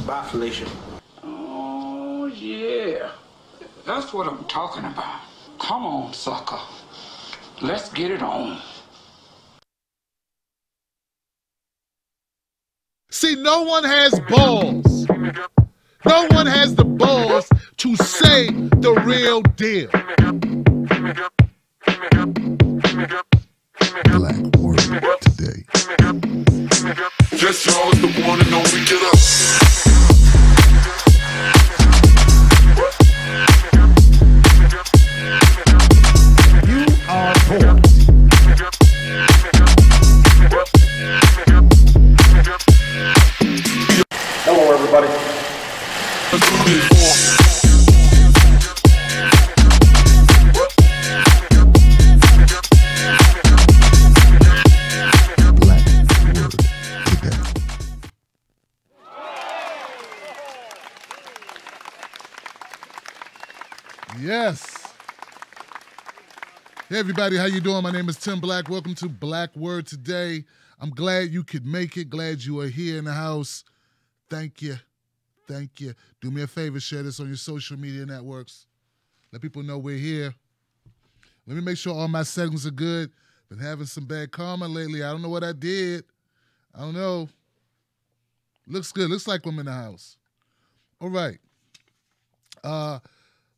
Bye, Felicia. Oh, yeah. That's what I'm talking about. Come on, sucker. Let's get it on. See, no one has balls. No one has the balls to say the real deal. Black word today. Yes, y'all is the one and only. Get up. You are poor. Hello, everybody. Yes. Hey, everybody. How you doing? My name is Tim Black. Welcome to Black Word Today. I'm glad you could make it. Glad you are here in the house. Thank you. Thank you. Do me a favor. Share this on your social media networks. Let people know we're here. Let me make sure all my segments are good. Been having some bad karma lately. I don't know what I did. I don't know. Looks good. Looks like I'm in the house. All right.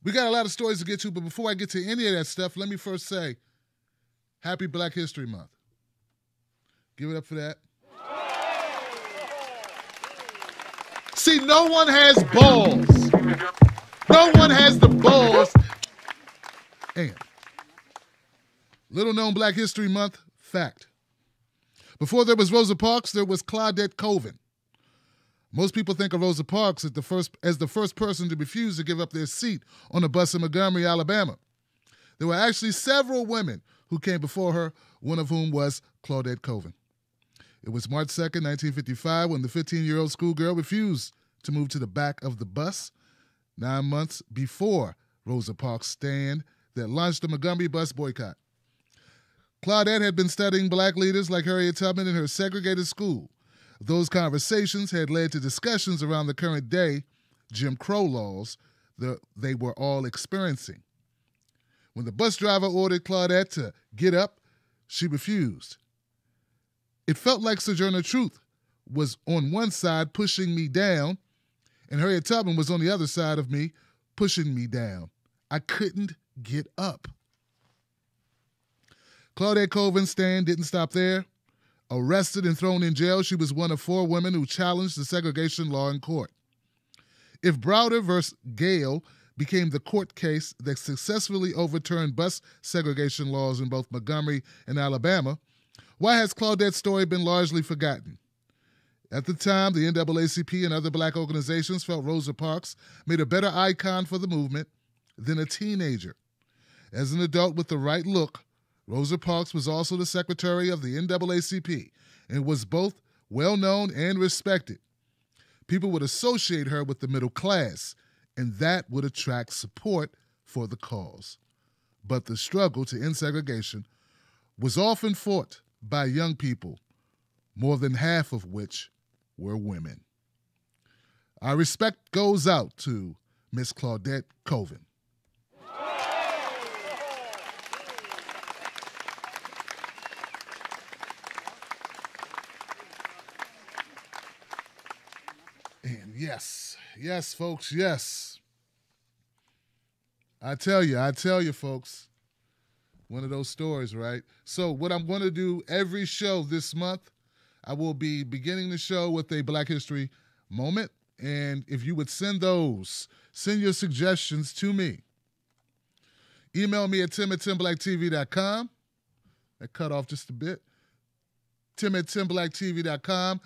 We got a lot of stories to get to, but before I get to any of that stuff, let me first say, Happy Black History Month. Give it up for that. See, no one has balls. No one has the balls. And little known Black History Month fact. Before there was Rosa Parks, there was Claudette Colvin. Most people think of Rosa Parks as the first person to refuse to give up their seat on a bus in Montgomery, Alabama. There were actually several women who came before her, one of whom was Claudette Colvin. It was March 2nd, 1955, when the 15-year-old schoolgirl refused to move to the back of the bus, 9 months before Rosa Parks' stand that launched the Montgomery bus boycott. Claudette had been studying black leaders like Harriet Tubman in her segregated school. Those conversations had led to discussions around the current day Jim Crow laws that they were all experiencing. When the bus driver ordered Claudette to get up, she refused. It felt like Sojourner Truth was on one side pushing me down, and Harriet Tubman was on the other side of me pushing me down. I couldn't get up. Claudette Colvin's stand didn't stop there. Arrested and thrown in jail, she was one of 4 women who challenged the segregation law in court. If Browder versus Gale became the court case that successfully overturned bus segregation laws in both Montgomery and Alabama, why has Claudette's story been largely forgotten? At the time, the NAACP and other black organizations felt Rosa Parks made a better icon for the movement than a teenager. As an adult with the right look, Rosa Parks was also the secretary of the NAACP and was both well-known and respected. People would associate her with the middle class, and that would attract support for the cause. But the struggle to end segregation was often fought by young people, more than half of which were women. Our respect goes out to Miss Claudette Colvin. And yes, folks, yes. I tell you, folks, one of those stories, right? So what I'm going to do every show this month, I will be beginning the show with a Black History moment. And if you would send your suggestions to me. Email me at tim@timblacktv.com. That cut off just a bit. tim@timblacktv.com.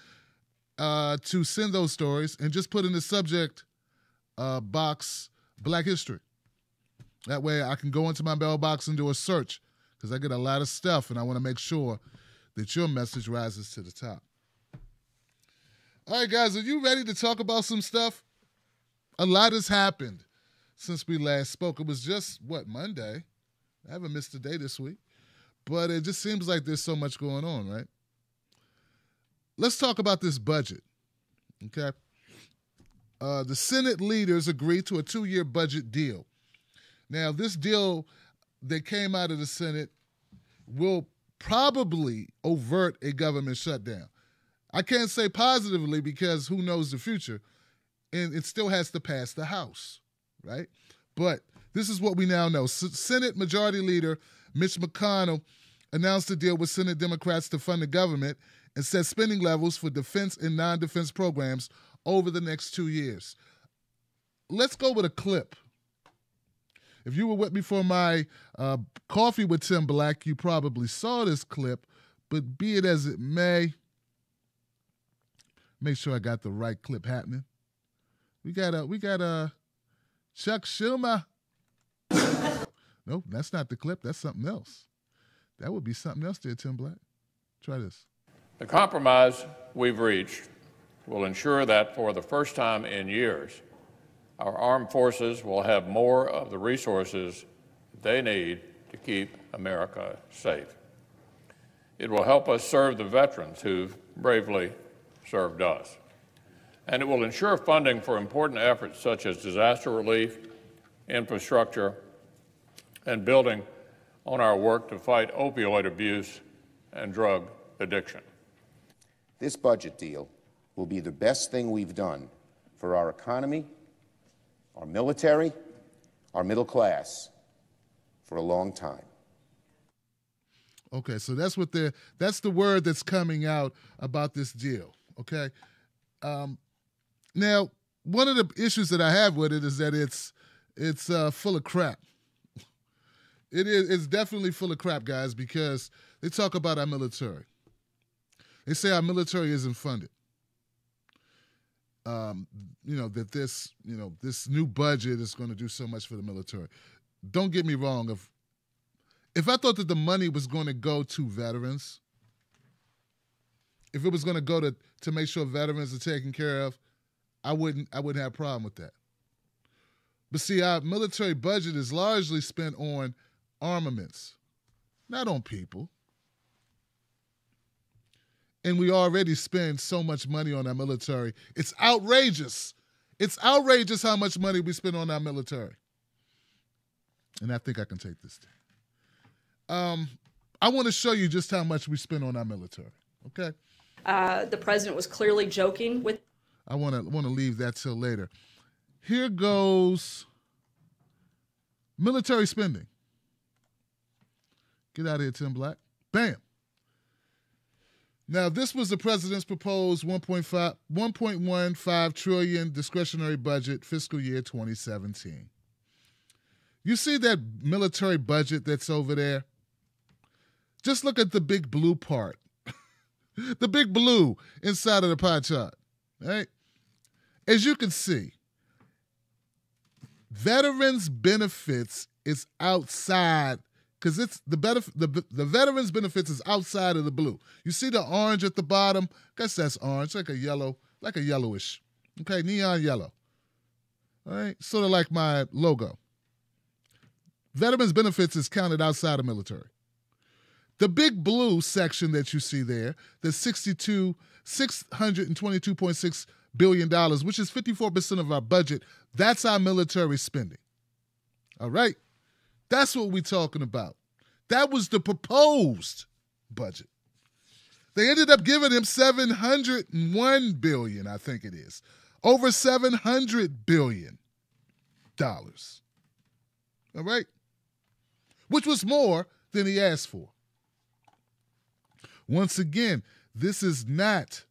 To send those stories and just put in the subject box Black History. That way I can go into my mailbox and do a search because I get a lot of stuff and I want to make sure that your message rises to the top. All right, guys, are you ready to talk about some stuff? A lot has happened since we last spoke. It was just, Monday? I haven't missed a day this week. But it just seems like there's so much going on, right? Let's talk about this budget, okay? the Senate leaders agreed to a 2-year budget deal. Now, this deal that came out of the Senate will probably avert a government shutdown. I can't say positively because who knows the future, and it still has to pass the House, right? But this is what we now know. Senate Majority Leader Mitch McConnell announced a deal with Senate Democrats to fund the government and set spending levels for defense and non-defense programs over the next 2 years. Let's go with a clip. If you were with me for my Coffee with Tim Black, you probably saw this clip, but be it as it may, make sure I got the right clip happening. We got Chuck Schumer. Nope, that's not the clip. That's something else. That would be something else there, Tim Black. Try this. The compromise we've reached will ensure that for the first time in years, our armed forces will have more of the resources they need to keep America safe. It will help us serve the veterans who've bravely served us. And it will ensure funding for important efforts such as disaster relief, infrastructure, and building on our work to fight opioid abuse and drug addiction. This budget deal will be the best thing we've done for our economy, our military, our middle class for a long time. Okay, so that's the word that's coming out about this deal, okay? Now, one of the issues that I have with it is that it's full of crap. It's definitely full of crap, guys, because they talk about our military. They say our military isn't funded. That this new budget is going to do so much for the military. Don't get me wrong. If I thought that the money was going to go to veterans, if it was going to go to make sure veterans are taken care of, I wouldn't have a problem with that. But see, our military budget is largely spent on armaments, not on people. And we already spend so much money on our military. It's outrageous. It's outrageous how much money we spend on our military. And I think I can take this thing. I want to show you just how much we spend on our military, okay? The president was clearly joking with... I want to leave that till later. Here goes military spending. Get out of here, Tim Black. Bam. Now, this was the president's proposed $1.15 trillion discretionary budget fiscal year 2017. You see that military budget that's over there? Just look at the big blue part. The big blue inside of the pie chart. Right? As you can see, veterans benefits is outside, because it's the veterans benefits is outside of the blue. You see the orange at the bottom? I guess that's orange, like a yellowish, okay, neon yellow. All right, sort of like my logo. Veterans benefits is counted outside of military. The big blue section that you see there, the $622.6 billion, which is 54% of our budget, that's our military spending. All right? That's what we're talking about. That was the proposed budget. They ended up giving him $701 billion, I think it is. Over $700 billion. All right? Which was more than he asked for. Once again, this is not,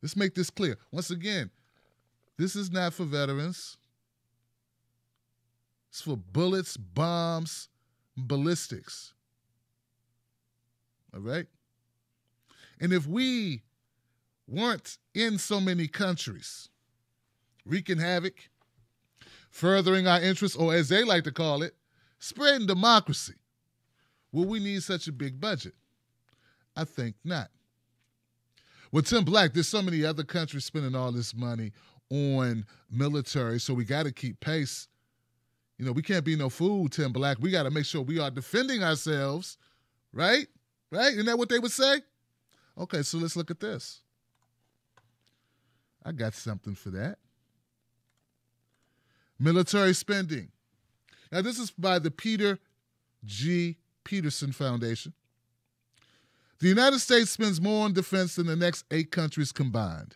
let's make this clear. Once again, this is not for veterans. It's for bullets, bombs, ballistics. All right? And if we weren't in so many countries, wreaking havoc, furthering our interests, or as they like to call it, spreading democracy, will we need such a big budget? I think not. Well, Tim Black, there's so many other countries spending all this money on military, so we got to keep pace. You know, we can't be no fool, Tim Black. We got to make sure we are defending ourselves, right? Right? Isn't that what they would say? Okay, so let's look at this. I got something for that. Military spending. Now, this is by the Peter G. Peterson Foundation. The United States spends more on defense than the next 8 countries combined.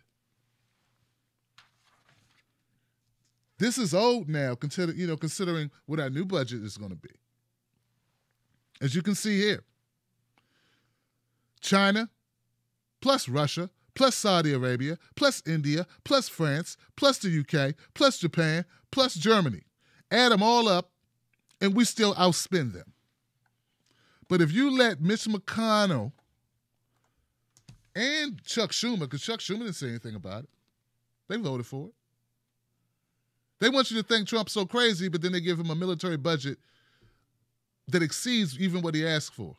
This is old now, considering what our new budget is going to be. As you can see here, China, plus Russia, plus Saudi Arabia, plus India, plus France, plus the UK, plus Japan, plus Germany. Add them all up, and we still outspend them. But if you let Mitch McConnell and Chuck Schumer, because Chuck Schumer didn't say anything about it, they voted for it. They want you to think Trump's so crazy, but then they give him a military budget that exceeds even what he asked for.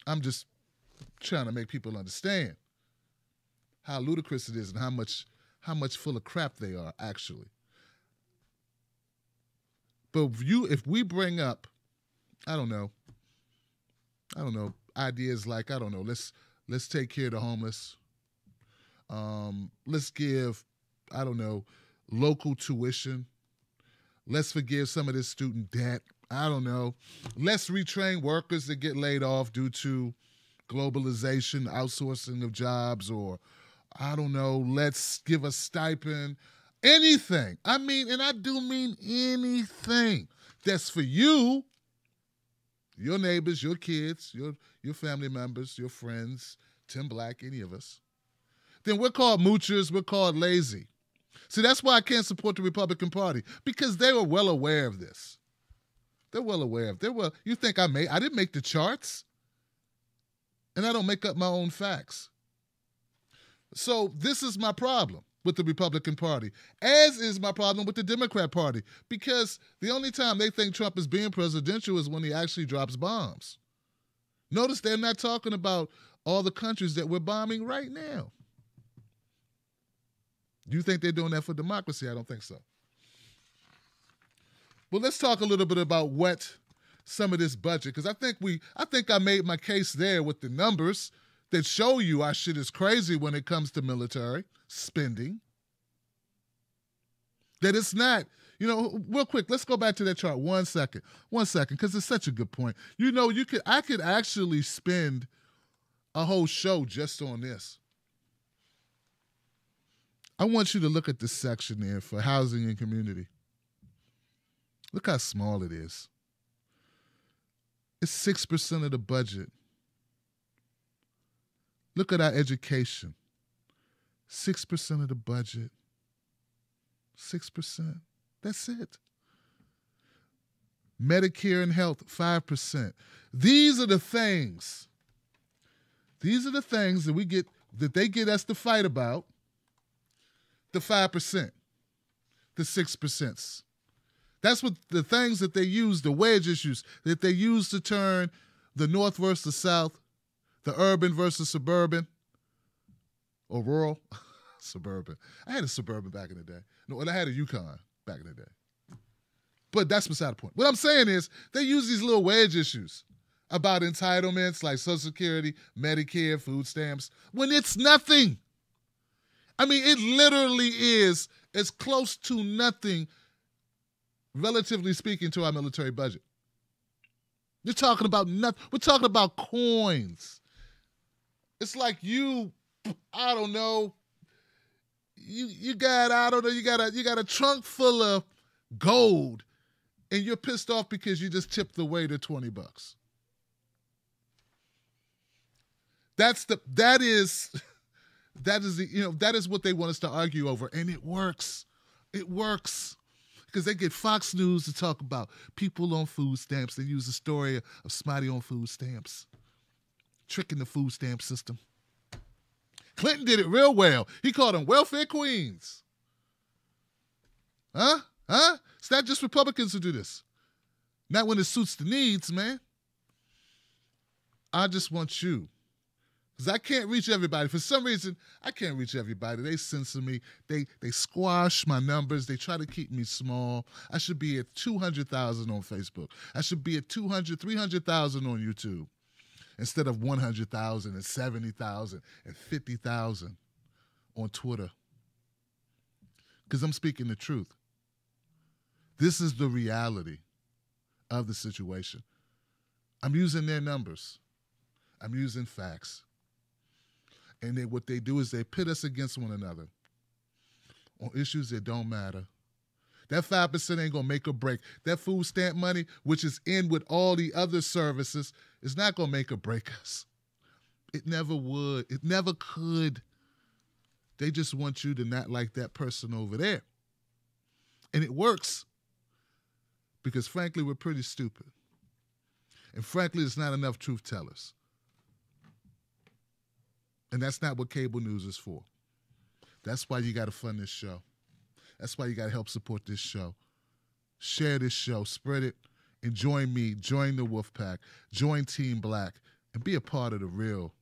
I'm just trying to make people understand how ludicrous it is and how much full of crap they are, actually. But if we bring up, I don't know, ideas like, let's take care of the homeless. Let's give, local tuition. Let's forgive some of this student debt. Let's retrain workers that get laid off due to globalization, outsourcing of jobs, or let's give a stipend. Anything. And I do mean anything that's for you, your neighbors, your kids, your family members, your friends, Tim Black, any of us. Then we're called moochers, we're called lazy. See, that's why I can't support the Republican Party, because they were well aware of this. They're well aware of it. You think I didn't make the charts? And I don't make up my own facts. So this is my problem with the Republican Party, as is my problem with the Democrat Party, because the only time they think Trump is being presidential is when he actually drops bombs. Notice they're not talking about all the countries that we're bombing right now. Do you think they're doing that for democracy? I don't think so. Well, let's talk a little bit about what some of this budget, because I think I made my case there with the numbers that show you our shit is crazy when it comes to military spending. That it's not, real quick, let's go back to that chart 1 second, because it's such a good point. I could actually spend a whole show just on this. I want you to look at this section there for housing and community. Look how small it is. It's 6% of the budget. Look at our education. 6% of the budget. 6%. That's it. Medicare and health, 5%. These are the things that they get us to fight about. The 5%, the 6%. That's what the things that they use, the wedge issues that they use to turn the North versus South, the urban versus suburban, or rural, suburban. I had a suburban back in the day. No, and I had a Yukon back in the day. But that's beside the point. What I'm saying is they use these little wedge issues about entitlements like Social Security, Medicare, food stamps, when it's nothing. It literally is as close to nothing, relatively speaking, to our military budget. You're talking about nothing. We're talking about coins. It's like you got a trunk full of gold, and you're pissed off because you just tipped the waiter $20. That is what they want us to argue over, and it works. It works because they get Fox News to talk about people on food stamps. They use the story of Smitey on food stamps, tricking the food stamp system. Clinton did it real well. He called them welfare queens. Huh? It's not just Republicans who do this. Not when it suits the needs, man. I just want you. Because I can't reach everybody. For some reason, I can't reach everybody. They censor me. They squash my numbers. They try to keep me small. I should be at 200,000 on Facebook. I should be at 200, 300,000 on YouTube instead of 100,000 and 70,000 and 50,000 on Twitter. because I'm speaking the truth. This is the reality of the situation. I'm using their numbers. I'm using facts. And what they do is they pit us against one another on issues that don't matter. That 5% ain't going to make or break. That food stamp money, which is in with all the other services, is not going to make or break us. It never would. It never could. They just want you to not like that person over there. And it works because, frankly, we're pretty stupid. And, frankly, there's not enough truth tellers. And that's not what cable news is for. That's why you got to fund this show. That's why you got to help support this show. Share this show. Spread it. And join me. Join the Wolf Pack. Join Team Black. And be a part of the real.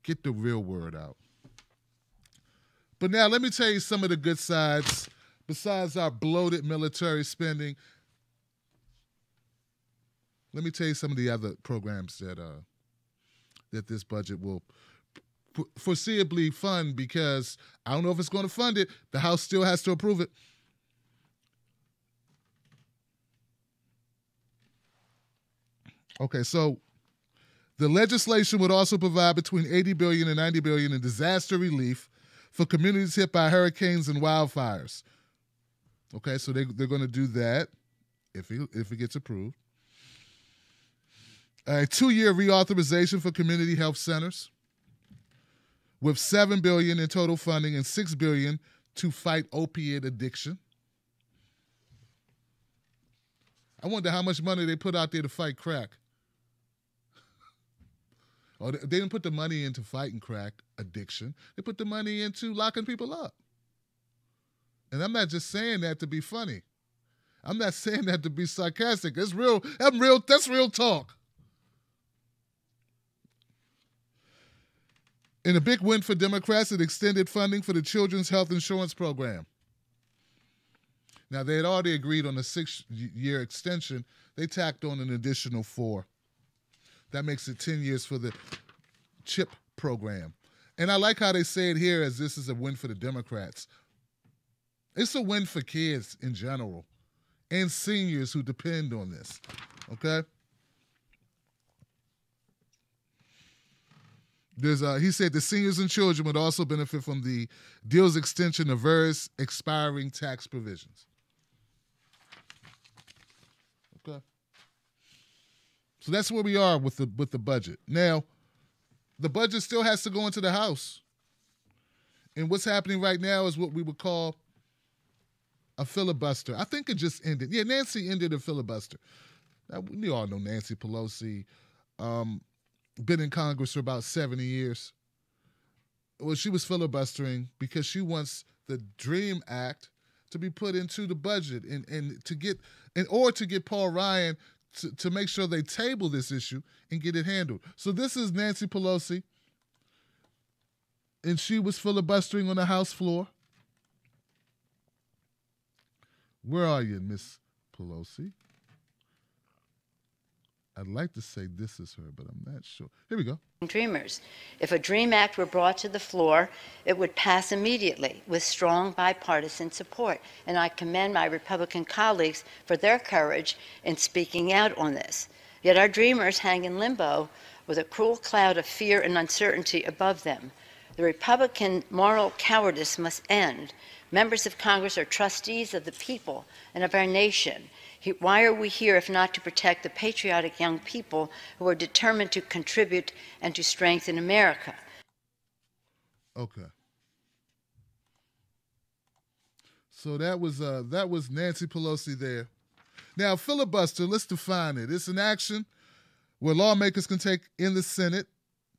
Get the real word out. But now let me tell you some of the good sides. Besides our bloated military spending, let me tell you some of the other programs that this budget will foreseeably fund, because I don't know if it's going to fund it. The House still has to approve it. Okay, so the legislation would also provide between $80 billion and $90 billion in disaster relief for communities hit by hurricanes and wildfires. Okay, so they're going to do that if it gets approved. A 2-year reauthorization for community health centers, with $7 billion in total funding and $6 billion to fight opiate addiction. I wonder how much money they put out there to fight crack. Oh, they didn't put the money into fighting crack addiction. They put the money into locking people up. And I'm not just saying that to be funny. I'm not saying that to be sarcastic. It's real. That's real talk. In a big win for Democrats, it extended funding for the Children's Health Insurance Program. Now, they had already agreed on a 6-year extension. They tacked on an additional 4. That makes it 10 years for the CHIP program. And I like how they say it here as this is a win for the Democrats. It's a win for kids in general and seniors who depend on this, okay? He said the seniors and children would also benefit from the deal's extension of various expiring tax provisions. Okay. So that's where we are with the budget. Now, the budget still has to go into the House. And what's happening right now is what we would call a filibuster. I think it just ended. Yeah, Nancy ended a filibuster. Now, we all know Nancy Pelosi. Been in Congress for about 70 years. Well, she was filibustering because she wants the DREAM Act to be put into the budget and to get Paul Ryan to make sure they table this issue and get it handled. So this is Nancy Pelosi, and she was filibustering on the House floor. Where are you, Miss Pelosi? I'd like to say this is her, but I'm not sure. Here we go. Dreamers. If a DREAM Act were brought to the floor, it would pass immediately with strong bipartisan support. And I commend my Republican colleagues for their courage in speaking out on this. Yet our dreamers hang in limbo with a cruel cloud of fear and uncertainty above them. The Republican moral cowardice must end. Members of Congress are trustees of the people and of our nation. Why are we here if not to protect the patriotic young people who are determined to contribute and to strengthen America? Okay. So that was Nancy Pelosi there. Now, filibuster, let's define it. It's an action where lawmakers can take in the Senate,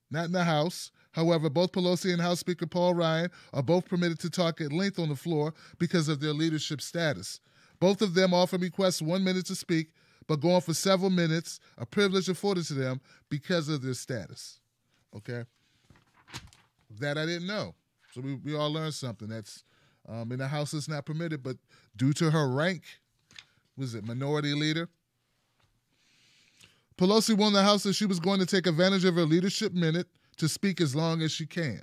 not in the House. However, both Pelosi and House Speaker Paul Ryan are both permitted to talk at length on the floor because of their leadership status. Both of them often request 1 minute to speak, but go on for several minutes, a privilege afforded to them because of their status. Okay? That I didn't know. So we all learned something. That's in the House it's not permitted, but due to her rank, was it minority leader? Pelosi won the House that she was going to take advantage of her leadership minute to speak as long as she can.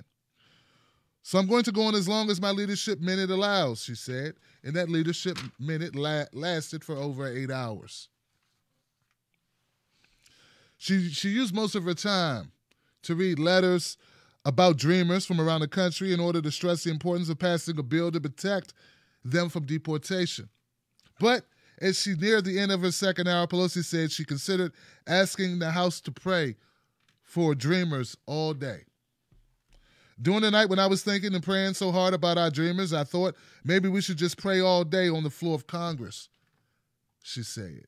So I'm going to go on as long as my leadership minute allows, she said. And that leadership minute lasted for over 8 hours. She used most of her time to read letters about dreamers from around the country in order to stress the importance of passing a bill to protect them from deportation. But as she neared the end of her second hour, Pelosi said she considered asking the House to pray for dreamers all day. During the night when I was thinking and praying so hard about our dreamers, I thought maybe we should just pray all day on the floor of Congress, she said.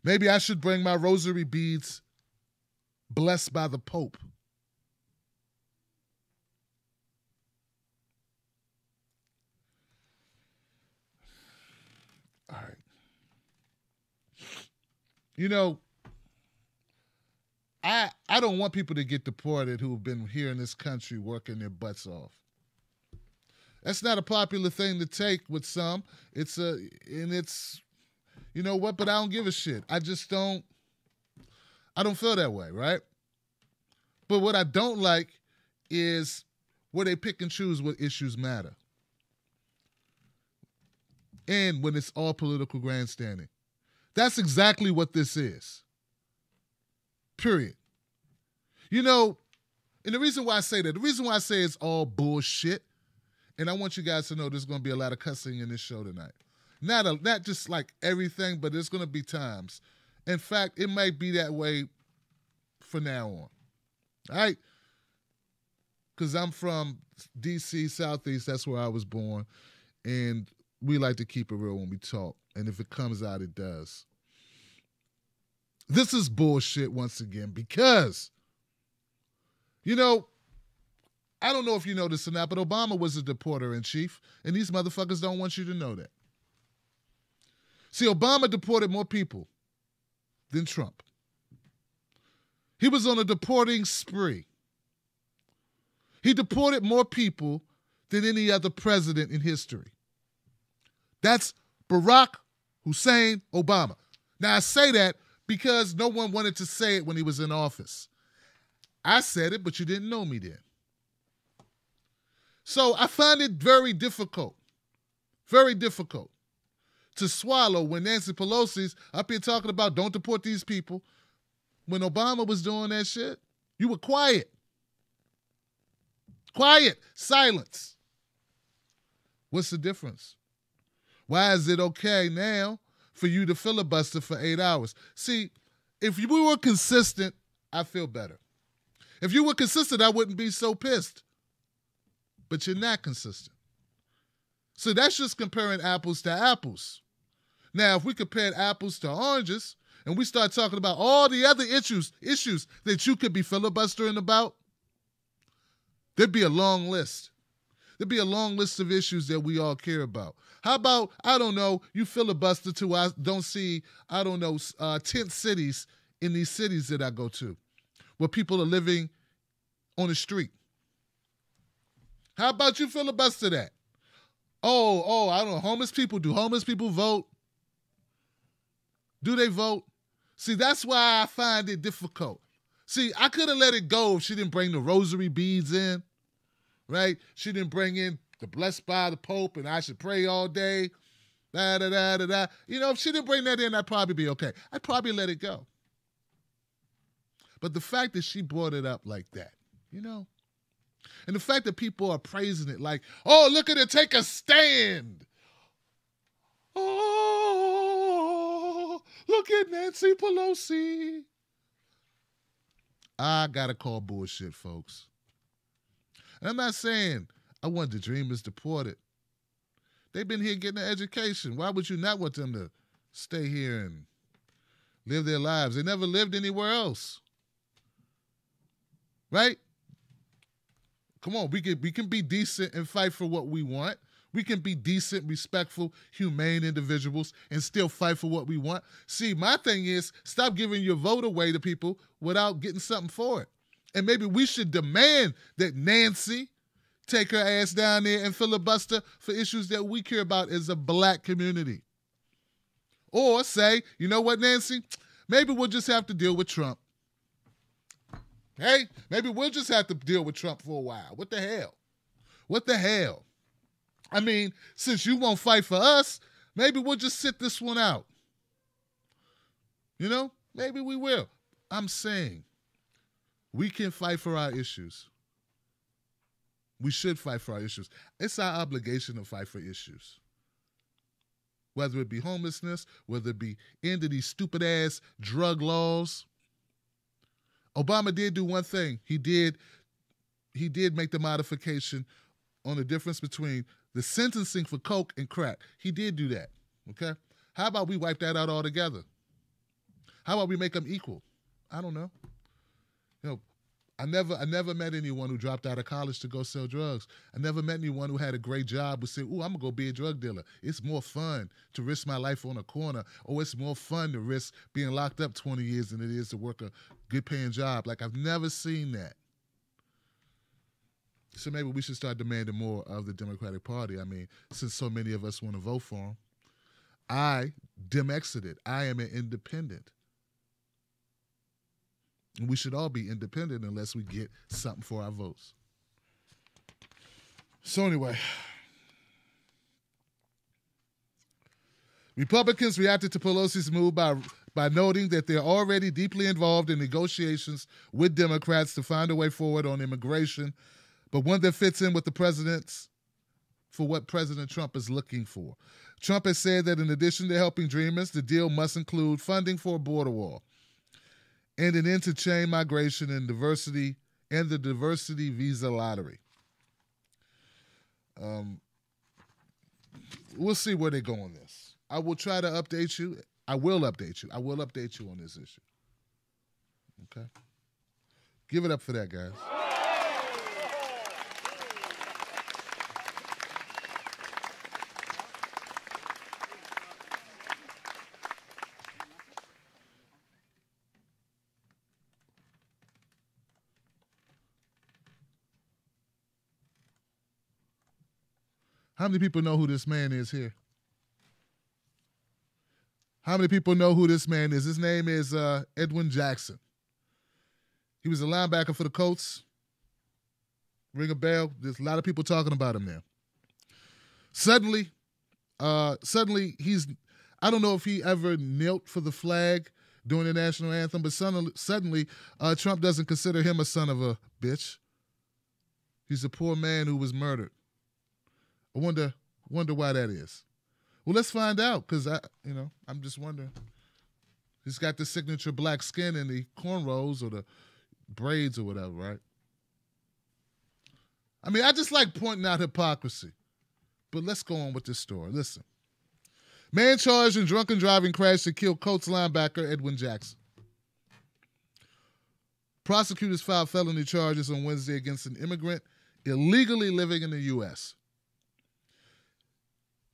Maybe I should bring my rosary beads blessed by the Pope. All right. You know, I don't want people to get deported who've been here in this country working their butts off. That's not a popular thing to take with some. You know what, but I don't give a shit. I don't feel that way, right? But what I don't like is where they pick and choose what issues matter. And when it's all political grandstanding. That's exactly what this is. Period. You know, and the reason why I say it's all bullshit, and I want you guys to know there's going to be a lot of cussing in this show tonight. Not just like everything, but there's going to be times. In fact, it might be that way from now on. All right? Because I'm from D.C., Southeast. That's where I was born. And we like to keep it real when we talk. And if it comes out, it does. This is bullshit once again because, you know, I don't know if you know this or not, but Obama was a deporter-in-chief, and these motherfuckers don't want you to know that. See, Obama deported more people than Trump. He was on a deporting spree. He deported more people than any other president in history. That's Barack Hussein Obama. Now, I say that because no one wanted to say it when he was in office. I said it, but you didn't know me then. So I find it very difficult to swallow when Nancy Pelosi's up here talking about don't deport these people. When Obama was doing that shit, you were quiet. Quiet. Silence. What's the difference? Why is it okay now for you to filibuster for 8 hours? See, if we were consistent, I feel better. If you were consistent, I wouldn't be so pissed. But you're not consistent. So that's just comparing apples to apples. Now, if we compared apples to oranges and we start talking about all the other issues that you could be filibustering about, there'd be a long list. There'd be a long list of issues that we all care about. How about, I don't know, you filibuster till I don't see, 10 cities in these cities that I go to where people are living on the street. How about you filibuster that? Oh, I don't know, homeless people. Do homeless people vote? Do they vote? See, that's why I find it difficult. See, I could have let it go if she didn't bring the rosary beads in, right? She didn't bring in the blessed by the Pope and I should pray all day, da-da-da-da-da. You know, if she didn't bring that in, I'd probably be okay. I'd probably let it go. But the fact that she brought it up like that, you know, and the fact that people are praising it like, oh, look at her take a stand. Oh, look at Nancy Pelosi. I gotta call bullshit, folks. And I'm not saying I want the dreamers deported. They've been here getting an education. Why would you not want them to stay here and live their lives? They never lived anywhere else. Right? Come on, we can be decent and fight for what we want. We can be decent, respectful, humane individuals and still fight for what we want. See, my thing is stop giving your vote away to people without getting something for it. And maybe we should demand that Nancy take her ass down there and filibuster for issues that we care about as a black community. Or say, you know what, Nancy? Maybe we'll just have to deal with Trump. Hey, maybe we'll just have to deal with Trump for a while. What the hell? What the hell? I mean, since you won't fight for us, maybe we'll just sit this one out. You know, maybe we will. I'm saying we can fight for our issues. We should fight for our issues. It's our obligation to fight for issues. Whether it be homelessness, whether it be end of these stupid-ass drug laws. Obama did do one thing. He did make the modification on the difference between the sentencing for coke and crack. He did do that, okay? How about we wipe that out altogether? How about we make them equal? I don't know. You know, I never met anyone who dropped out of college to go sell drugs. I never met anyone who had a great job who said, ooh, I'm going to go be a drug dealer. It's more fun to risk my life on a corner, or it's more fun to risk being locked up 20 years than it is to work a good-paying job. Like, I've never seen that. So maybe we should start demanding more of the Democratic Party. I mean, since so many of us want to vote for them. I exited. I am an independent. And we should all be independent unless we get something for our votes. So anyway, Republicans reacted to Pelosi's move by noting that they're already deeply involved in negotiations with Democrats to find a way forward on immigration, but one that fits in with the president's for what President Trump is looking for. Trump has said that in addition to helping dreamers, the deal must include funding for a border wall and an end to chain migration and the diversity visa lottery. We'll see where they go on this. I will try to update you. I will update you. I will update you on this issue. Okay? Give it up for that, guys. How many people know who this man is here? How many people know who this man is? His name is Edwin Jackson. He was a linebacker for the Colts. Ring a bell? There's a lot of people talking about him now. Suddenly he's, I don't know if he ever knelt for the flag during the national anthem, but suddenly Trump doesn't consider him a son of a bitch. He's a poor man who was murdered. I wonder why that is. Well, let's find out, because I'm just wondering. He's got the signature black skin and the cornrows or the braids or whatever, right? I mean, I just like pointing out hypocrisy. But let's go on with this story. Listen. Man charged in drunken driving crash that killed Colts linebacker Edwin Jackson. Prosecutors filed felony charges on Wednesday against an immigrant illegally living in the U.S.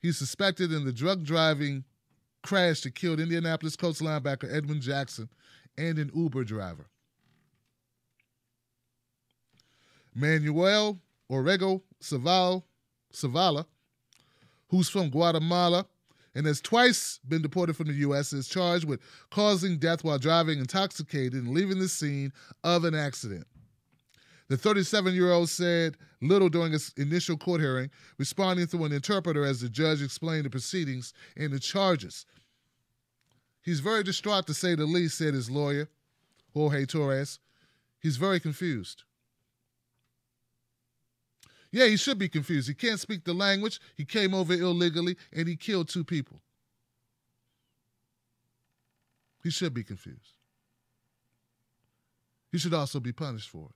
He's suspected in the drug driving crash that killed Indianapolis Colts linebacker Edwin Jackson and an Uber driver. Manuel Orrego Zavala, who's from Guatemala and has twice been deported from the U.S., is charged with causing death while driving intoxicated and leaving the scene of an accident. The 37-year-old said little during his initial court hearing, responding through an interpreter as the judge explained the proceedings and the charges. He's very distraught, to say the least, said his lawyer, Jorge Torres. He's very confused. Yeah, he should be confused. He can't speak the language. He came over illegally, and he killed 2 people. He should be confused. He should also be punished for it.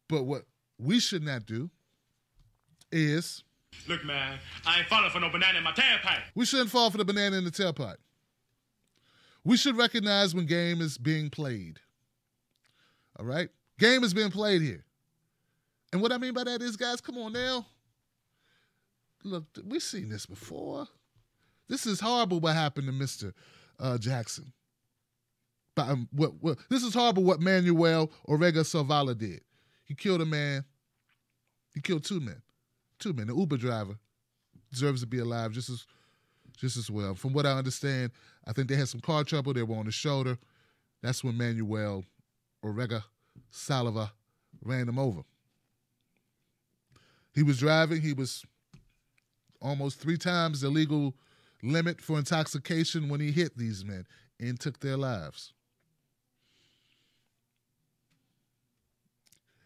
But what we should not do is... Look, man, I ain't falling for no banana in my tailpipe. We shouldn't fall for the banana in the tailpipe. We should recognize when game is being played. All right? Game is being played here. And what I mean by that is, guys, come on now. Look, we've seen this before. This is horrible what happened to Mr. Jackson. This is horrible what Manuel Orrego Zavala did. He killed a man. He killed 2 men. 2 men. The Uber driver deserves to be alive just as well. From what I understand, I think they had some car trouble. They were on the shoulder. That's when Manuel Ortega Salva ran him over. He was driving. He was almost 3 times the legal limit for intoxication when he hit these men and took their lives.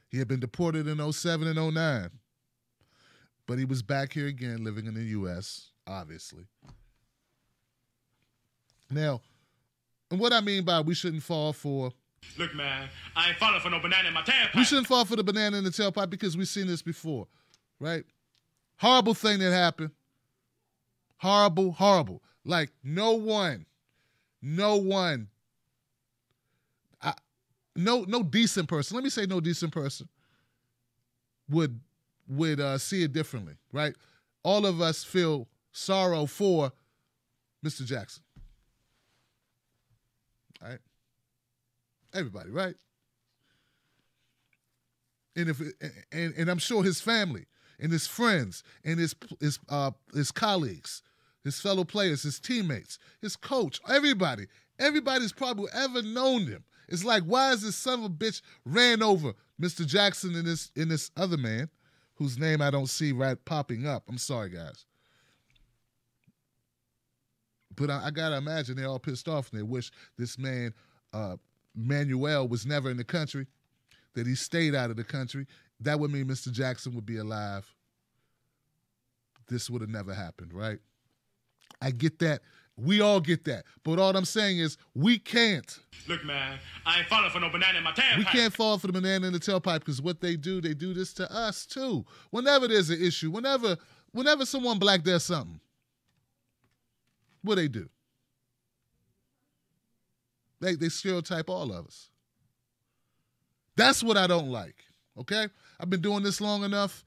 He had been deported in 07 and 09, but he was back here again living in the U.S., obviously. Now, and what I mean by we shouldn't fall for... Look, man, I ain't falling for no banana in my tailpipe. We shouldn't fall for the banana in the tailpipe because we've seen this before, right? Horrible thing that happened. Horrible, horrible. Like, no decent person, let me say no decent person, would see it differently, right? All of us feel sorrow for Mr. Jackson. All right? Everybody, right? And I'm sure his family and his friends and his colleagues, his fellow players, his teammates, his coach, everybody's probably ever known him. It's like, why is this son of a bitch ran over Mr. Jackson and this other man whose name I don't see right popping up? I'm sorry, guys. But I got to imagine they're all pissed off and they wish this man, Manuel, was never in the country, that he stayed out of the country. That would mean Mr. Jackson would be alive. This would have never happened, right? I get that. We all get that. But all I'm saying is we can't. Look, man, I ain't falling for no banana in my tailpipe. We can't fall for the banana in the tailpipe because what they do this to us too. Whenever there's an issue, whenever someone black does something, what they do? They stereotype all of us. That's what I don't like, okay? I've been doing this long enough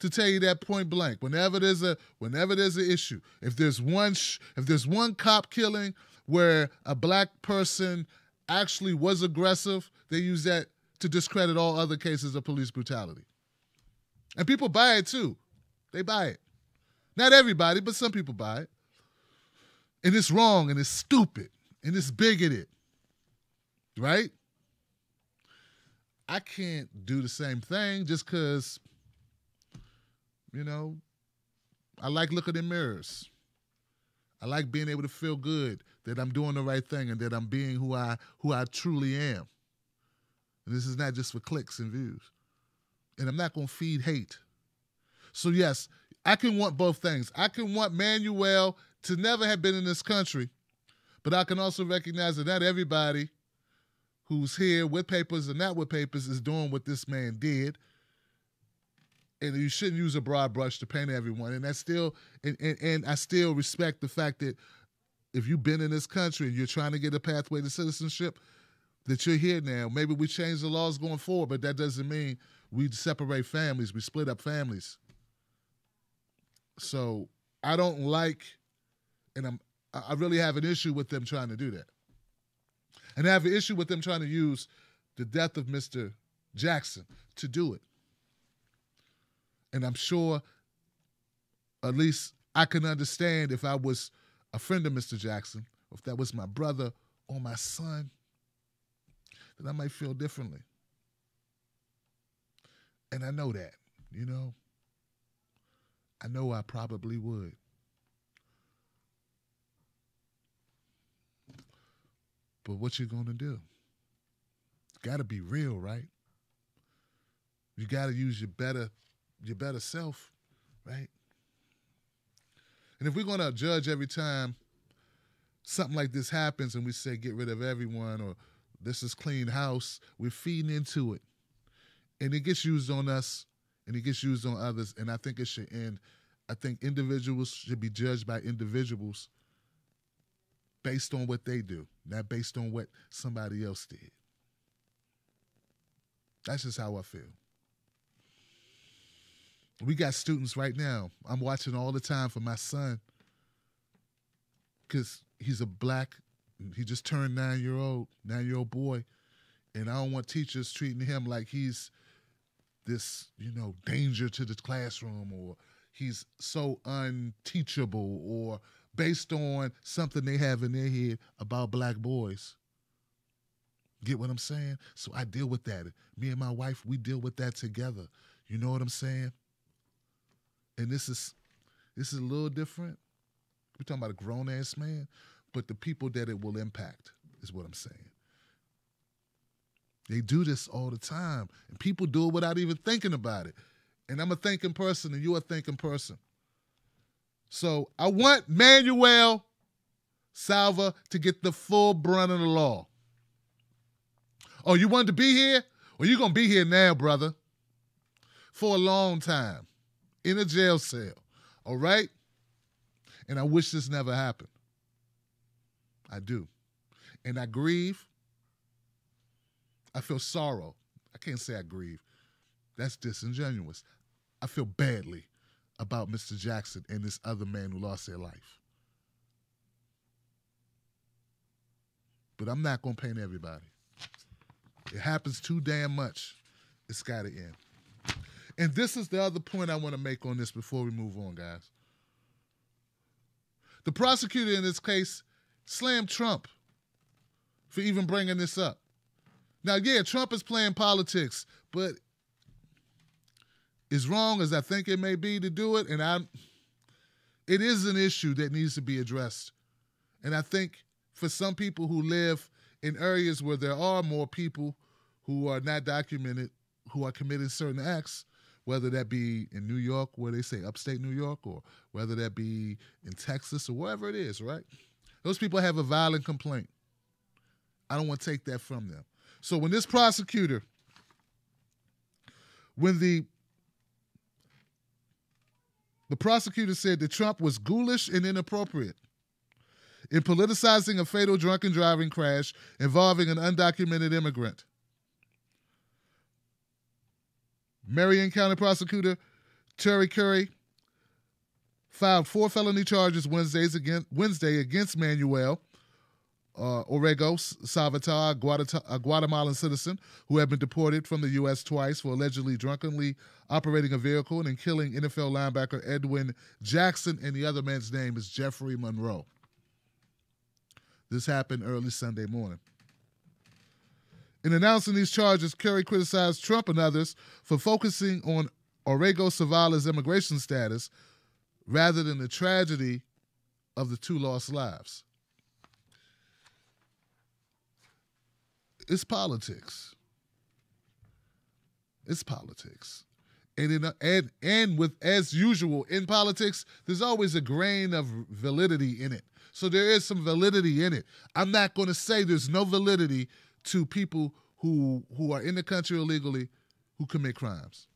to tell you that point blank. Whenever there's an issue, if there's one cop killing where a black person actually was aggressive, they use that to discredit all other cases of police brutality. And people buy it too. They buy it. Not everybody, but some people buy it. And it's wrong and it's stupid and it's bigoted. Right? I can't do the same thing just because, I like looking in mirrors. I like being able to feel good that I'm doing the right thing and that I'm being who I truly am. And this is not just for clicks and views. And I'm not going to feed hate. So yes, I can want both things. I can want Manuel to never have been in this country, but I can also recognize that not everybody who's here with papers and not with papers is doing what this man did. And you shouldn't use a broad brush to paint everyone. And that's still, and I still respect the fact that if you've been in this country and you're trying to get a pathway to citizenship, that you're here now. Maybe we change the laws going forward, but that doesn't mean we separate families, we split up families. So I don't like, and I really have an issue with them trying to do that. And I have an issue with them trying to use the death of Mr. Jackson to do it. And I'm sure at least I can understand if I was a friend of Mr. Jackson, or if that was my brother or my son, that I might feel differently. And I know that, I know I probably would. But what you gonna do? Gotta be real, right? You gotta use your better self, right? And if we're gonna judge every time something like this happens and we say get rid of everyone or this is clean house, we're feeding into it. And it gets used on us and it gets used on others, and I think it should end. I think individuals should be judged by individuals based on what they do, not based on what somebody else did. That's just how I feel. We got students right now. I'm watching all the time for my son because he's a black, he just turned 9-year-old boy, and I don't want teachers treating him like he's this, danger to the classroom, or he's so unteachable, or based on something they have in their head about black boys. Get what I'm saying? So I deal with that. Me and my wife, we deal with that together. You know what I'm saying? And this is a little different. We're talking about a grown-ass man, but the people that it will impact is what I'm saying. They do this all the time, and people do it without even thinking about it. And I'm a thinking person, and you're a thinking person. So I want Manuel Salva to get the full brunt of the law. Oh, you wanted to be here? Well, you're going to be here now, brother, for a long time, in a jail cell, all right? And I wish this never happened. I do. And I grieve. I feel sorrow. I can't say I grieve. That's disingenuous. I feel badly about Mr. Jackson and this other man who lost their life. But I'm not going to paint everybody. It happens too damn much. It's got to end. And this is the other point I want to make on this before we move on, guys. The prosecutor in this case slammed Trump for even bringing this up. Now, yeah, Trump is playing politics, but as wrong as I think it may be to do it, and it is an issue that needs to be addressed. And I think for some people who live in areas where there are more people who are not documented, who are committing certain acts, whether that be in New York, where they say upstate New York, or whether that be in Texas or wherever it is, right? Those people have a violent complaint. I don't want to take that from them. So when this prosecutor, when the prosecutor said that Trump was ghoulish and inappropriate in politicizing a fatal drunken driving crash involving an undocumented immigrant, Marion County Prosecutor Terry Curry filed 4 felony charges Wednesday against Manuel Orrego Salvatore, a Guatemalan citizen who had been deported from the U.S. twice for allegedly drunkenly operating a vehicle and killing NFL linebacker Edwin Jackson, and the other man's name is Jeffrey Monroe. This happened early Sunday morning. In announcing these charges, Curry criticized Trump and others for focusing on Orrego Savala's immigration status rather than the tragedy of the 2 lost lives. It's politics. It's politics. And with, as usual, in politics, there's always a grain of validity in it. So there is some validity in it. I'm not going to say there's no validity to people who are in the country illegally who commit crimes.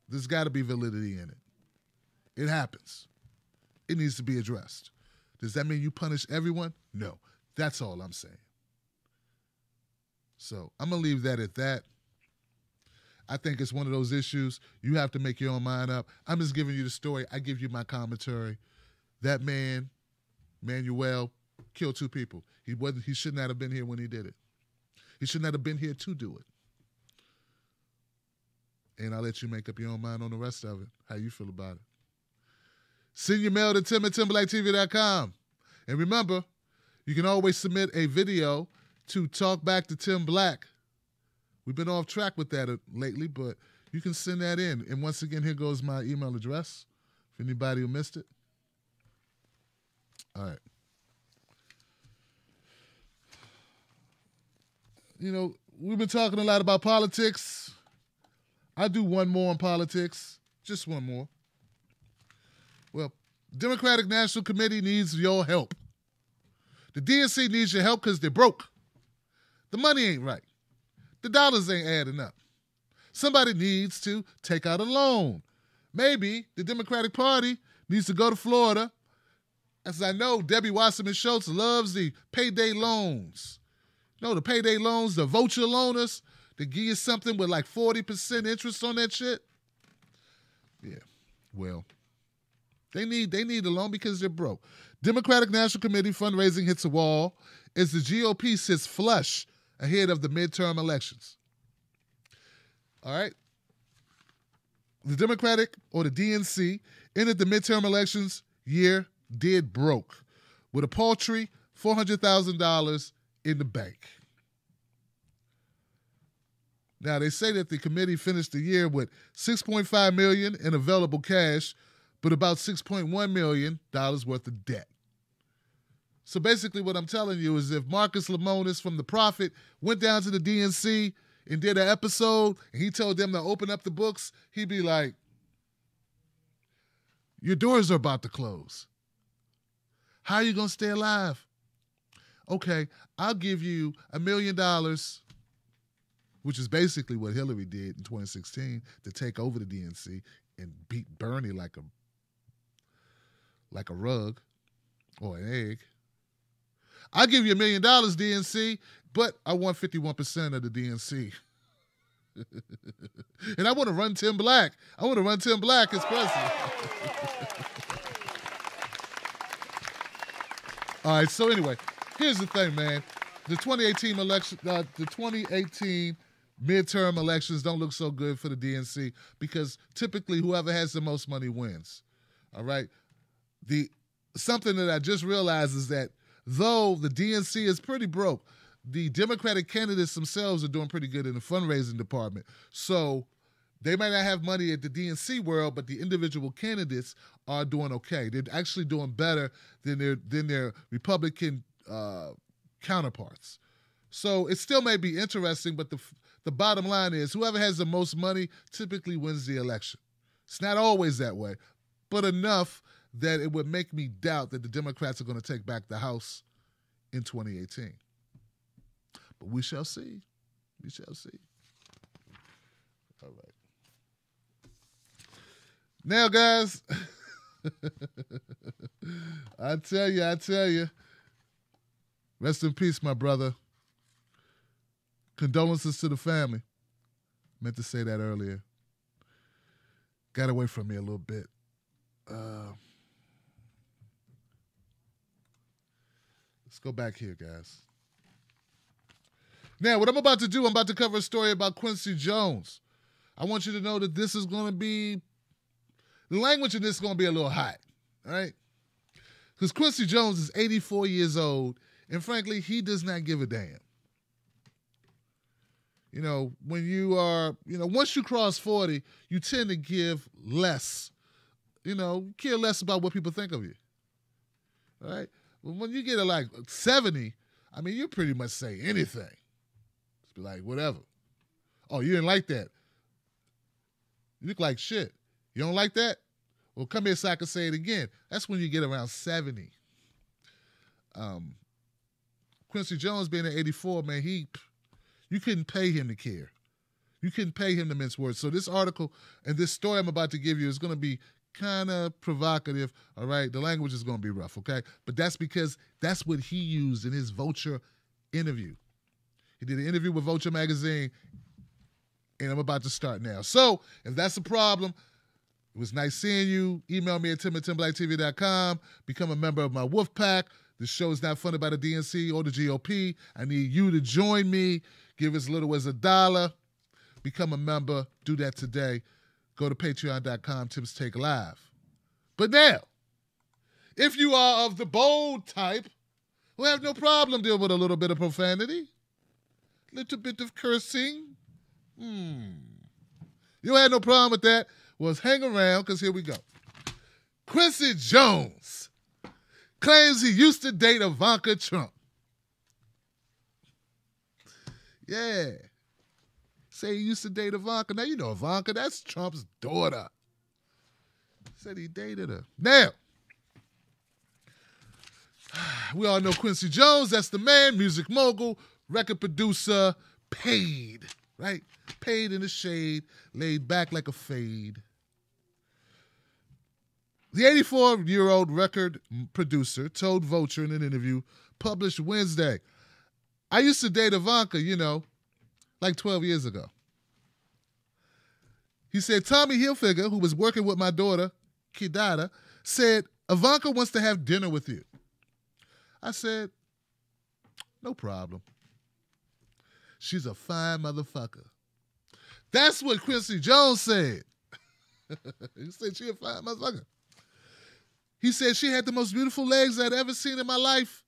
There's got to be validity in it. It happens. It needs to be addressed. Does that mean you punish everyone? No. That's all I'm saying. So I'm going to leave that at that. I think it's one of those issues you have to make your own mind up. I'm just giving you the story. I give you my commentary. That man, Manuel, killed 2 people. He should not have been here when he did it. He should not have been here to do it. And I'll let you make up your own mind on the rest of it, how you feel about it. Send your mail to tim@timblacktv.com. And remember, you can always submit a video to Talk Back to Tim Black. We've been off track with that lately, but you can send that in. And once again, here goes my email address for anybody who missed it. All right. You know, we've been talking a lot about politics. I'll do one more on politics. Just one more. Well, Democratic National Committee needs your help. The DNC needs your help because they're broke. The money ain't right. The dollars ain't adding up. Somebody needs to take out a loan. Maybe the Democratic Party needs to go to Florida. As I know, Debbie Wasserman Schultz loves the payday loans. No, the payday loans, the voucher loaners, they give you something with like 40% interest on that shit. Yeah, well, they need a loan because they're broke. Democratic National Committee fundraising hits a wall as the GOP sits flush ahead of the midterm elections. All right? The Democratic, or the DNC, entered the midterm elections year dead broke with a paltry $400,000 in the bank. Now, they say that the committee finished the year with $6.5 million in available cash, but about $6.1 million worth of debt. So basically what I'm telling you is if Marcus Lemonis from The Prophet went down to the DNC and did an episode and he told them to open up the books, he'd be like, your doors are about to close. How are you going to stay alive? Okay, I'll give you $1 million, which is basically what Hillary did in 2016 to take over the DNC and beat Bernie like a rug or an egg. I'll give you $1 million, DNC, but I want 51% of the DNC. And I want to run Tim Black. I want to run Tim Black as president. All right, so anyway, here's the thing, man. The 2018 election, the 2018 midterm elections don't look so good for the DNC because typically whoever has the most money wins. All right? Something that I just realized is that though the DNC is pretty broke, the Democratic candidates themselves are doing pretty good in the fundraising department. So they might not have money at the DNC world, but the individual candidates are doing okay. They're actually doing better than their Republican counterparts. So it still may be interesting, but the bottom line is whoever has the most money typically wins the election. It's not always that way, but enough that it would make me doubt that the Democrats are going to take back the House in 2018. But we shall see. We shall see. All right. Now, guys, I tell you, rest in peace, my brother. Condolences to the family. Meant to say that earlier. Got away from me a little bit. Let's go back here, guys. Now, what I'm about to do, I'm about to cover a story about Quincy Jones. I want you to know that this is going to be, the language in this is going to be a little hot, all right? Because Quincy Jones is 84 years old, and frankly, he does not give a damn. You know, when you are, once you cross 40, you tend to give less. You care less about what people think of you, all right? But when you get to like 70, I mean, you pretty much say anything. Be like, whatever. Oh, you didn't like that. You look like shit. You don't like that? Well, come here so I can say it again. That's when you get around 70. Quincy Jones being at 84, man, you couldn't pay him to care. You couldn't pay him to mince words. So this article and this story I'm about to give you is going to be kind of provocative, all right? The language is going to be rough, okay? But that's because that's what he used in his Vulture interview. He did an interview with Vulture magazine, and I'm about to start now. So, if that's a problem, it was nice seeing you. Email me at tim@timblacktv.com. Become a member of my Wolf Pack. This show is not funded by the DNC or the GOP. I need you to join me. Give as little as $1. Become a member. Do that today. Go to patreon.com, Tim's Take Live. But now, if you are of the bold type, who have no problem dealing with a little bit of profanity, little bit of cursing. You had no problem with that. Well, hang around, because here we go. Quincy Jones claims he used to date Ivanka Trump. Yeah. Say he used to date Ivanka. Now, you know Ivanka, that's Trump's daughter. Said he dated her. Now, we all know Quincy Jones. That's the man, music mogul, record producer, paid, right? Paid in the shade, laid back like a fade. The 84-year-old record producer told Vulture in an interview published Wednesday, I used to date Ivanka, like 12 years ago. He said, Tommy Hilfiger, who was working with my daughter, Kidada, said, Ivanka wants to have dinner with you. I said, no problem. She's a fine motherfucker. That's what Quincy Jones said. He said she a fine motherfucker. He said she had the most beautiful legs I'd ever seen in my life.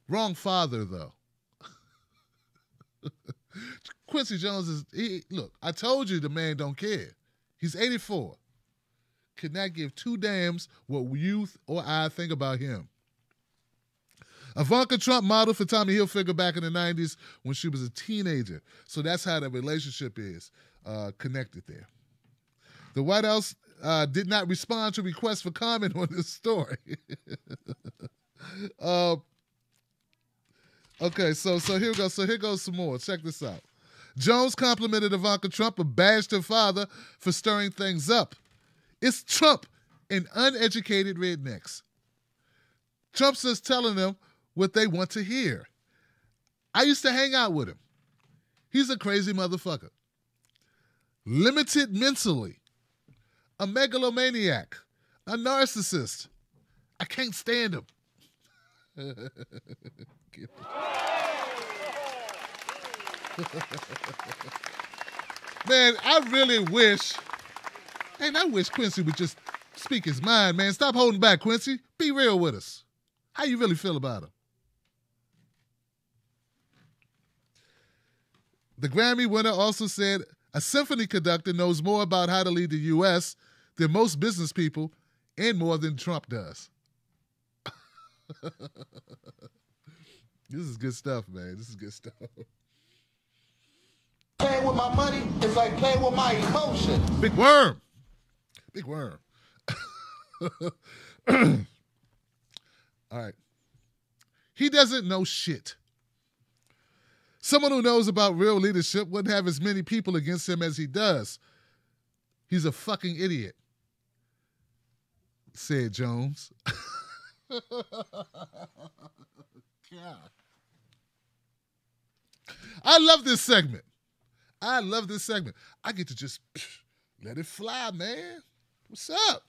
Wrong father, though. Quincy Jones look, I told you the man don't care. He's 84. Could not give two damns what youth or I think about him. Ivanka Trump modeled for Tommy Hilfiger back in the 90s when she was a teenager. So that's how the relationship is connected there. The White House did not respond to requests for comment on this story. Okay, so here goes. So here goes some more. Check this out. Jones complimented Ivanka Trump but bashed her father for stirring things up. It's Trump and uneducated rednecks. Trump's just telling them what they want to hear. I used to hang out with him. He's a crazy motherfucker. Limited mentally. A megalomaniac. A narcissist. I can't stand him. Man, I really wish, and I wish Quincy would just speak his mind, man. Stop holding back, Quincy. Be real with us. How you really feel about him? The Grammy winner also said a symphony conductor knows more about how to lead the U.S. than most business people and more than Trump does. This is good stuff, man. This is good stuff. Playing with my money is like playing with my emotions. Big worm. Big worm. All right. He doesn't know shit. Someone who knows about real leadership wouldn't have as many people against him as he does. He's a fucking idiot, said Jones. God. I love this segment. I get to just let it fly, man. What's up?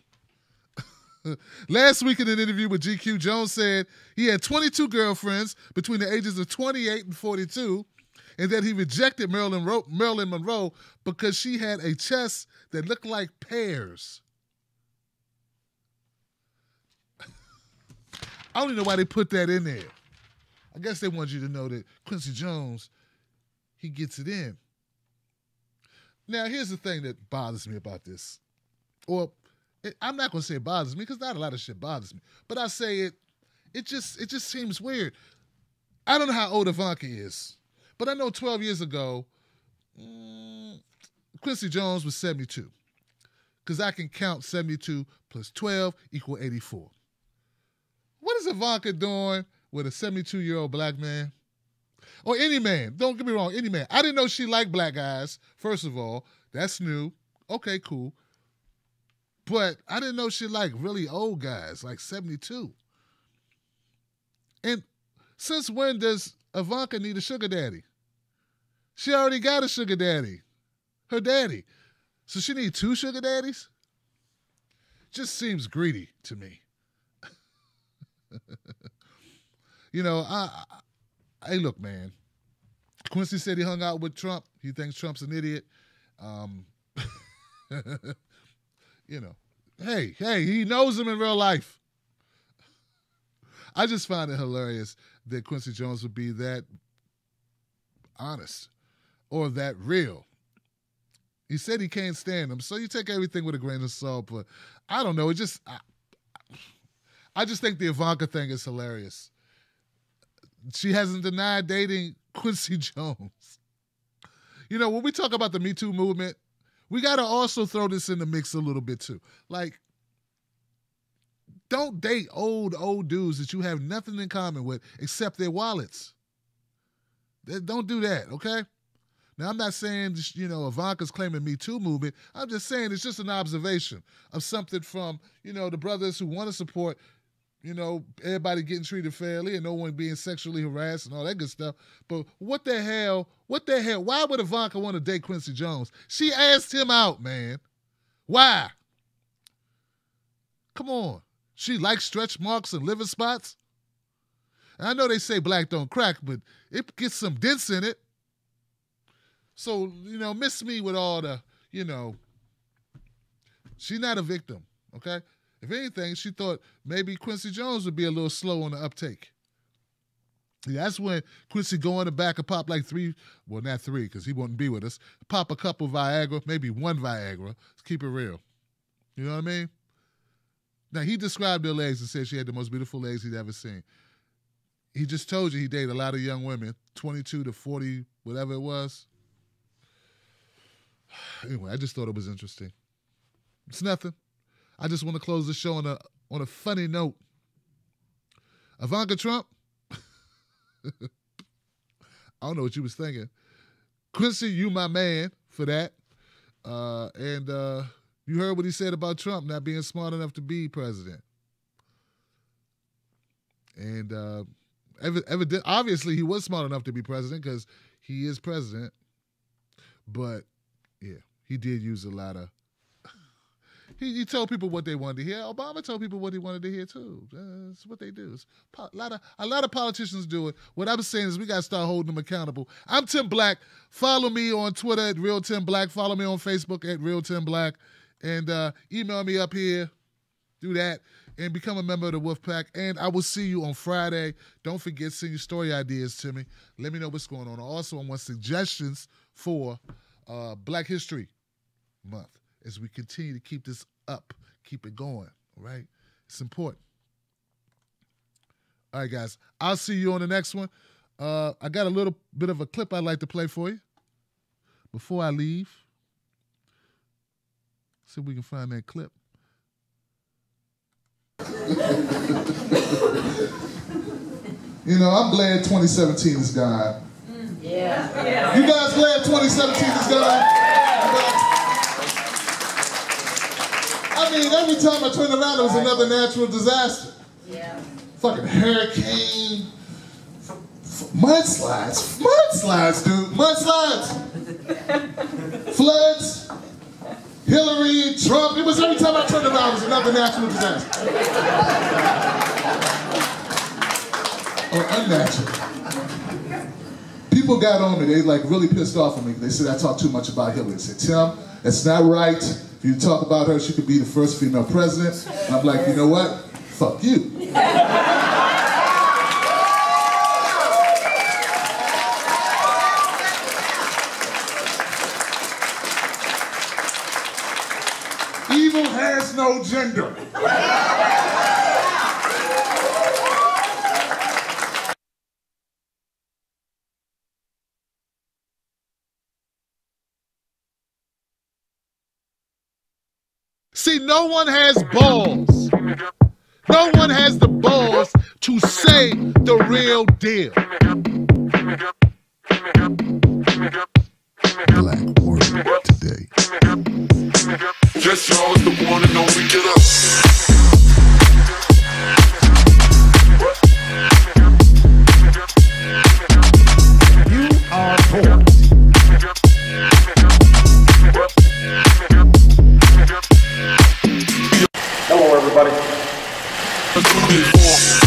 Last week in an interview with GQ, Jones said he had 22 girlfriends between the ages of 28 and 42, and that he rejected Marilyn Monroe because she had a chest that looked like pears. I don't even know why they put that in there. I guess they want you to know that Quincy Jones, he gets it in. Now, here's the thing that bothers me about this. I'm not going to say it bothers me because not a lot of shit bothers me. But I say it just seems weird. I don't know how old Ivanka is. But I know 12 years ago, Quincy Jones was 72. Because I can count 72 plus 12 equal 84. What is Ivanka doing with a 72-year-old black man? Or any man. Don't get me wrong, any man. I didn't know she liked black guys, first of all. That's new. Okay, cool. But I didn't know she liked really old guys, like 72. And since when does Ivanka need a sugar daddy? She already got a sugar daddy. Her daddy. So she needs two sugar daddies? Just seems greedy to me. You know, hey, look, man. Quincy said he hung out with Trump. He thinks Trump's an idiot. You know, hey, he knows him in real life. I just find it hilarious that Quincy Jones would be that honest or that real. He said he can't stand him, so you take everything with a grain of salt, but I don't know. I just think the Ivanka thing is hilarious. She hasn't denied dating Quincy Jones. You know, when we talk about the Me Too movement, we got to also throw this in the mix a little bit too. Like, don't date old dudes that you have nothing in common with except their wallets. Don't do that, okay? Now, I'm not saying, you know, Ivanka's claiming Me Too movement. I'm just saying it's just an observation of something from, you know, the brothers who want to support, you know, everybody getting treated fairly and no one being sexually harassed and all that good stuff. But what the hell, why would Ivanka want to date Quincy Jones? She asked him out, man. Why? Come on. She likes stretch marks and liver spots? And I know they say black don't crack, but it gets some dents in it. So, you know, miss me with all the, you know, she's not a victim, okay? If anything, she thought maybe Quincy Jones would be a little slow on the uptake. Yeah, that's when Quincy go in the back and pop like three, well, not three because he wouldn't be with us, pop a couple Viagra, maybe one Viagra. Let's keep it real. You know what I mean? Now, he described her legs and said she had the most beautiful legs he'd ever seen. He just told you he dated a lot of young women, 22 to 40, whatever it was. Anyway, I just thought it was interesting. It's nothing. I just want to close the show on a funny note. Ivanka Trump, I don't know what you was thinking. Quincy, you my man for that. And you heard what he said about Trump not being smart enough to be president. And obviously he was smart enough to be president because he is president. But, yeah, he did use a lot of... He told people what they wanted to hear. Obama told people what he wanted to hear, too. That's what they do. A lot of politicians do it. What I'm saying is we got to start holding them accountable. I'm Tim Black. Follow me on Twitter at Real Tim Black. Follow me on Facebook at Real Tim Black. And email me up here. Do that. And become a member of the Wolfpack. And I will see you on Friday. Don't forget, send your story ideas to me. Let me know what's going on. Also, I want suggestions for Black History Month as we continue to keep this up, keep it going, all right? It's important. All right, guys, I'll see you on the next one. I got a little bit of a clip I'd like to play for you before I leave. See if we can find that clip. You know, I'm glad 2017 is gone. Yeah. You guys glad 2017 is gone? I mean, every time I turned around, there was another natural disaster. Yeah. Fucking hurricane, mudslides. Mudslides, dude. Mudslides. Floods. Hillary, Trump. It was every time I turned around, it was another natural disaster. Or unnatural. People got on me. They like really pissed off at me. They said I talk too much about Hillary. They said, Tim, that's not right. If you talk about her, she could be the first female president. And I'm like, you know what? Fuck you. Evil has no gender. See, no one has balls. No one has the balls to say the real deal. Black Word Today. Yes, y'all is the one and only. Get up. You are born. Hello, everybody. Let's do this.